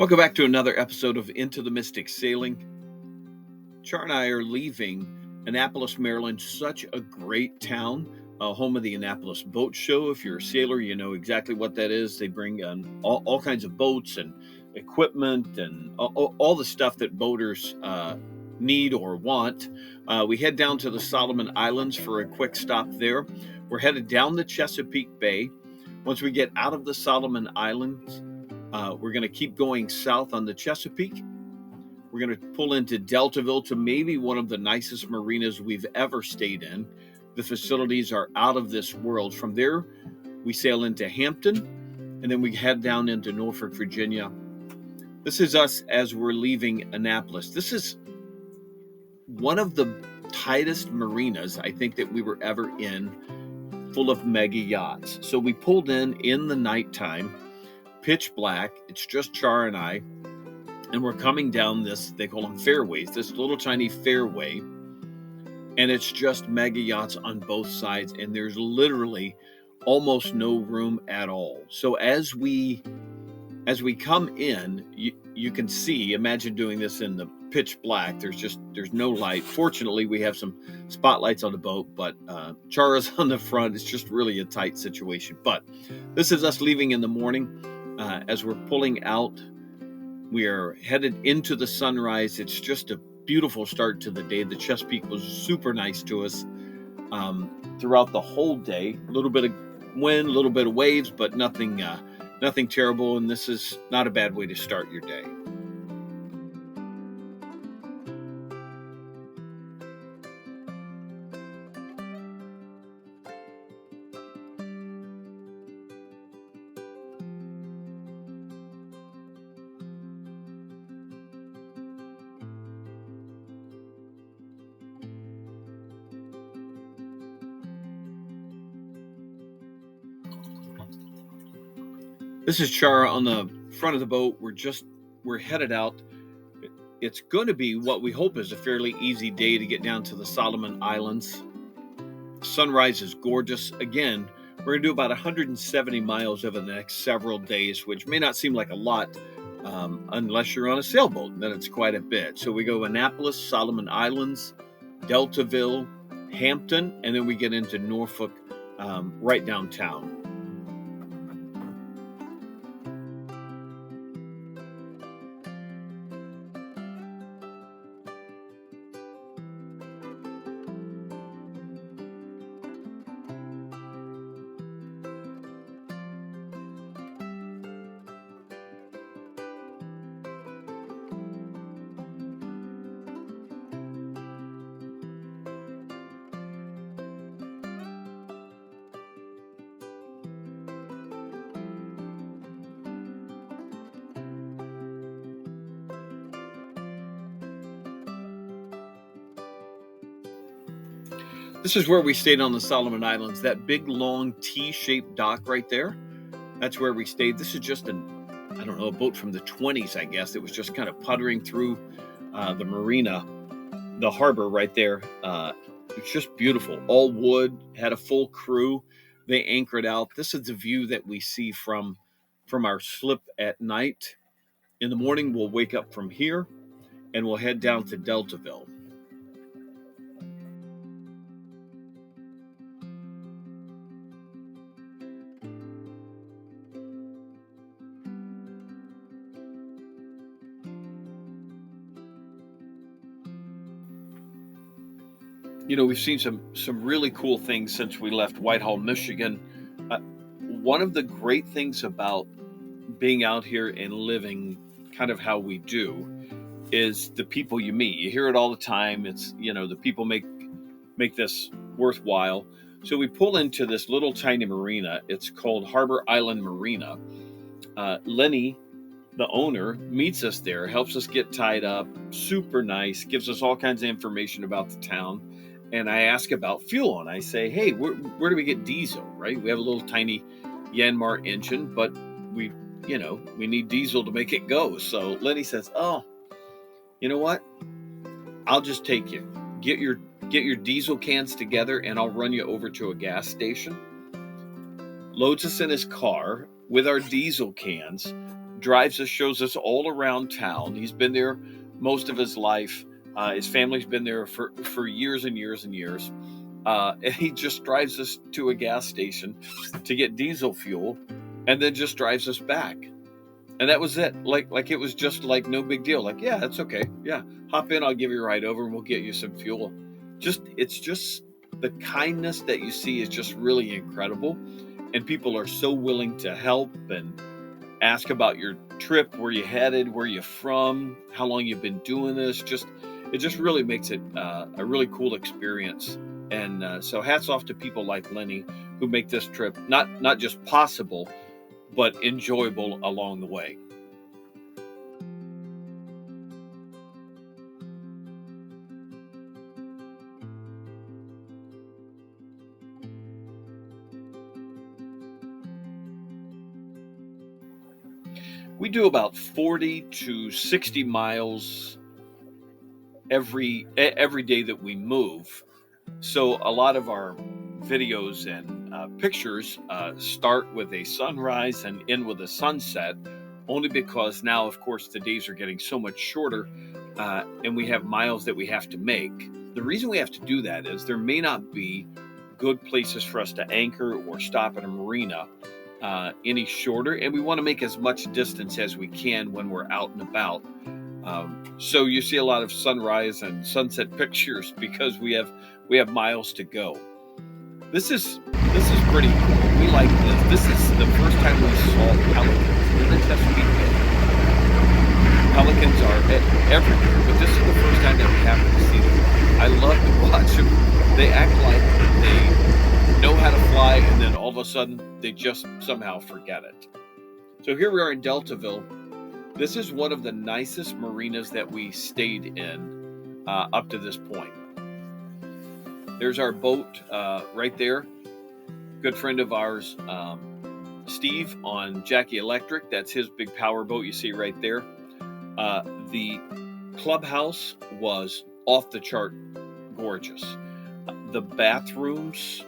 Welcome back to another episode of Into the Mystic Sailing. Char and I are leaving Annapolis, Maryland, such a great town, home of the Annapolis Boat Show. If you're a sailor, you know exactly what that is. They bring all kinds of boats and equipment and all the stuff that boaters need or want. We head down to the Solomon Islands for a quick stop there. We're headed down the Chesapeake Bay. Once we get out of the Solomon Islands, we're going to keep going south on the Chesapeake. We're going to pull into Deltaville, to maybe one of the nicest marinas we've ever stayed in. The facilities are out of this world. From there, we sail into Hampton, and then we head down into Norfolk, Virginia. This is us as we're leaving Annapolis. This is one of the tightest marinas I think that we were ever in, full of mega yachts. So we pulled in the nighttime, pitch black. It's just Char and I, and we're coming down this, they call them fairways, this little tiny fairway, and it's just mega yachts on both sides, and there's literally almost no room at all. So as we come in, you can see, imagine doing this in the pitch black. There's no light. Fortunately, we have some spotlights on the boat, but Char is on the front. It's just really a tight situation. But this is us leaving in the morning. As we're pulling out, we are headed into the sunrise. It's just a beautiful start to the day. The Chesapeake was super nice to us throughout the whole day. A little bit of wind, a little bit of waves, but nothing terrible. And this is not a bad way to start your day. This is Char on the front of the boat. We're headed out. It's going to be what we hope is a fairly easy day to get down to the Solomon Islands. Sunrise is gorgeous. Again, we're going to do about 170 miles over the next several days, which may not seem like a lot unless you're on a sailboat. Then it's quite a bit. So we go Annapolis, Solomon Islands, Deltaville, Hampton, and then we get into Norfolk, right downtown. This is where we stayed on the Solomon Islands, that big, long T-shaped dock right there. That's where we stayed. This is just a boat from the 20s, I guess. It was just kind of puttering through the marina, the harbor right there. It's just beautiful. All wood, had a full crew. They anchored out. This is the view that we see from our slip at night. In the morning, we'll wake up from here, and we'll head down to Deltaville. You know, we've seen some really cool things since we left Whitehall, Michigan. One of the great things about being out here and living kind of how we do is the people you meet. You hear it all the time. It's, the people make this worthwhile. So we pull into this little tiny marina. It's called Harbor Island Marina. Lenny, the owner, meets us there, helps us get tied up. Super nice, gives us all kinds of information about the town. And I ask about fuel, and I say, hey, where do we get diesel, right? We have a little tiny Yanmar engine, but we need diesel to make it go. So Lenny says, oh, you know what? I'll just take you. Get your diesel cans together, and I'll run you over to a gas station. Loads us in his car with our diesel cans, drives us, shows us all around town. He's been there most of his life. His family's been there for years and years and years. And he just drives us to a gas station to get diesel fuel, and then just drives us back. And that was it. Like it was just like no big deal. Like, yeah, that's okay. Yeah, hop in. I'll give you a ride over, and we'll get you some fuel. It's just the kindness that you see is just really incredible, and people are so willing to help and ask about your trip, where you headed, where you from, how long you've been doing this. It just really makes it a really cool experience. And so hats off to people like Lenny who make this trip not just possible, but enjoyable along the way. We do about 40 to 60 miles every day that we move. So a lot of our videos and pictures start with a sunrise and end with a sunset, only because now, of course, the days are getting so much shorter and we have miles that we have to make. The reason we have to do that is there may not be good places for us to anchor or stop at a marina any shorter, and we want to make as much distance as we can when we're out and about. So you see a lot of sunrise and sunset pictures because we have miles to go. This is pretty cool. We like this. This is the first time we saw pelicans in the Chesapeake Bay. Pelicans are everywhere, but this is the first time that we happen to see them. I love to watch them. They act like they know how to fly, and then all of a sudden they just somehow forget it. So here we are in Deltaville. This is one of the nicest marinas that we stayed in up to this point. There's our boat right there. Good friend of ours, Steve, on Jackie Electric. That's his big power boat you see right there. The clubhouse was off the chart gorgeous. The bathrooms,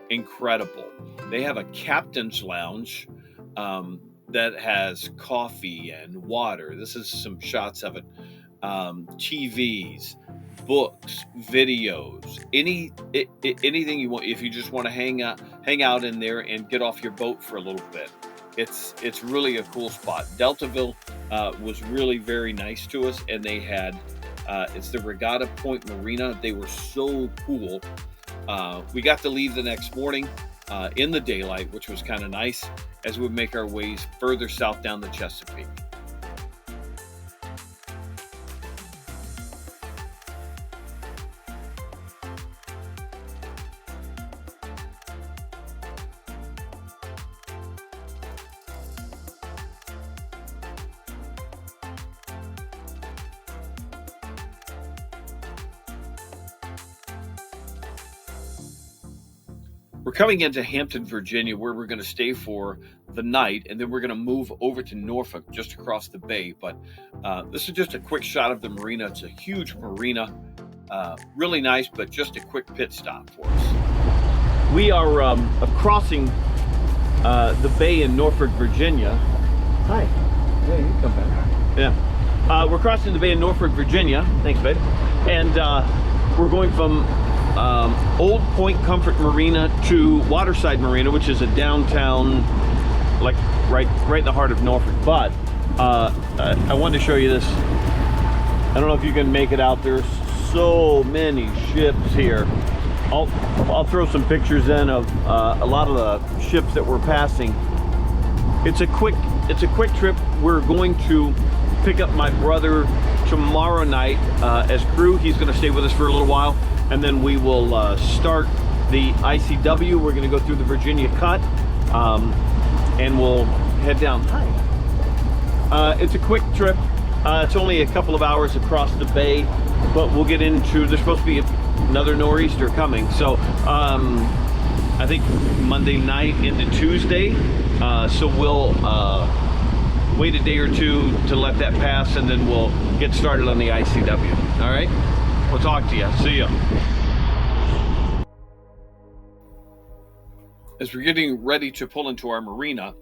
incredible. They have a captain's lounge that has coffee and water. This is some shots of it. TVs, books, videos, anything you want. If you just want to hang out in there and get off your boat for a little bit, it's really a cool spot. Deltaville was really very nice to us, and they had it's the Regatta Point Marina. They were so cool. We got to leave the next morning in the daylight, which was kind of nice, as we make our ways further south down the Chesapeake. We're coming into Hampton, Virginia, where we're going to stay for the night, and then we're going to move over to Norfolk, just across the bay. But this is just a quick shot of the marina. It's a huge marina, really nice, but just a quick pit stop for us. We are crossing the bay in Norfolk, Virginia. Hi. Yeah, you come back. Yeah. We're crossing the bay in Norfolk, Virginia. Thanks, babe. And we're going from Old Point Comfort Marina to Waterside Marina, which is a downtown, like right in the heart of Norfolk. But I wanted to show you this. I don't know if you can make it out. There's so many ships here. I'll throw some pictures in of a lot of the ships that we're passing. It's a quick trip. We're going to pick up my brother tomorrow night as crew. He's going to stay with us for a little while, and then we will start the ICW. We're going to go through the Virginia Cut, and we'll head down. Hi. It's a quick trip. It's only a couple of hours across the bay, but we'll get into, there's supposed to be another nor'easter coming. So I think Monday night into Tuesday. So we'll wait a day or two to let that pass, and then we'll get started on the ICW. All right? We'll talk to you. See ya. As we're getting ready to pull into our marina,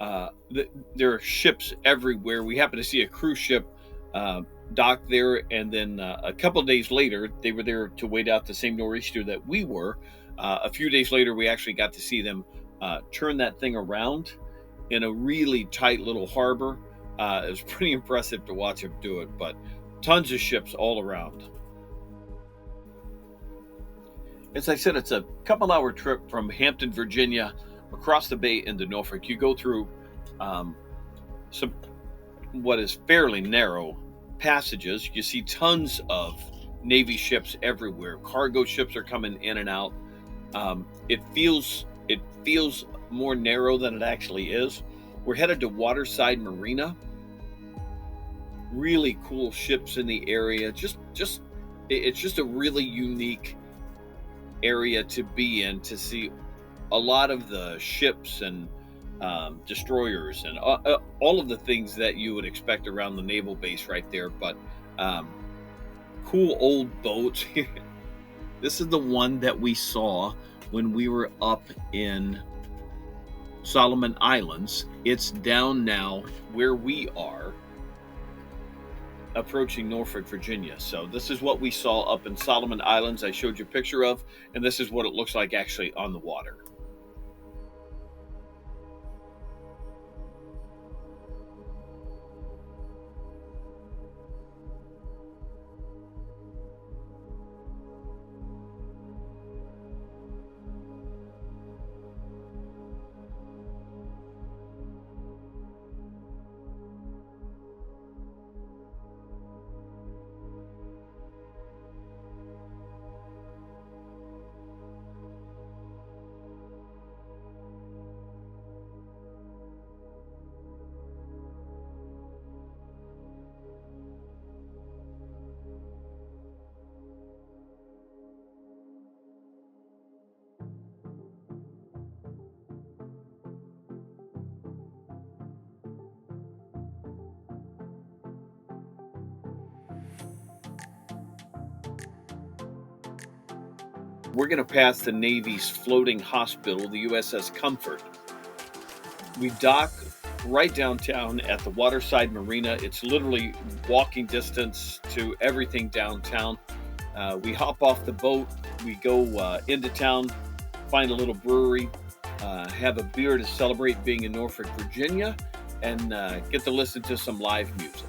There are ships everywhere. We happened to see a cruise ship uh, dock there, and then a couple of days later, they were there to wait out the same nor'easter that we were. A few days later, we actually got to see them turn that thing around in a really tight little harbor. It was pretty impressive to watch them do it, but tons of ships all around. As I said, it's a couple-hour trip from Hampton, Virginia, across the bay into Norfolk. You go through some what is fairly narrow passages. You see tons of Navy ships everywhere. Cargo ships are coming in and out. It feels more narrow than it actually is. We're headed to Waterside Marina. Really cool ships in the area. It's just a really unique area to be in, to see a lot of the ships and destroyers and all of the things that you would expect around the naval base right there. But cool old boats. This is the one that we saw when we were up in Solomon Islands. It's down now where we are, approaching Norfolk, Virginia. So this is what we saw up in Solomon Islands I showed you a picture of, and this is what it looks like actually on the water. We're going to pass the Navy's floating hospital, the USS Comfort. We dock right downtown at the Waterside Marina. It's literally walking distance to everything downtown. We hop off the boat, we go into town, find a little brewery, have a beer to celebrate being in Norfolk, Virginia, and get to listen to some live music.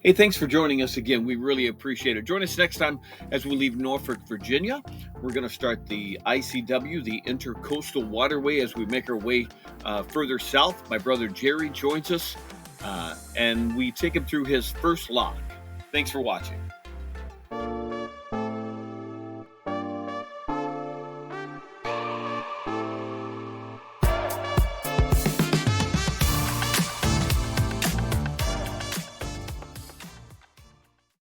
Hey, thanks for joining us again. We really appreciate it. Join us next time as we leave Norfolk, Virginia. We're going to start the ICW, the Intercoastal Waterway, as we make our way further south. My brother Jerry joins us, and we take him through his first lock. Thanks for watching.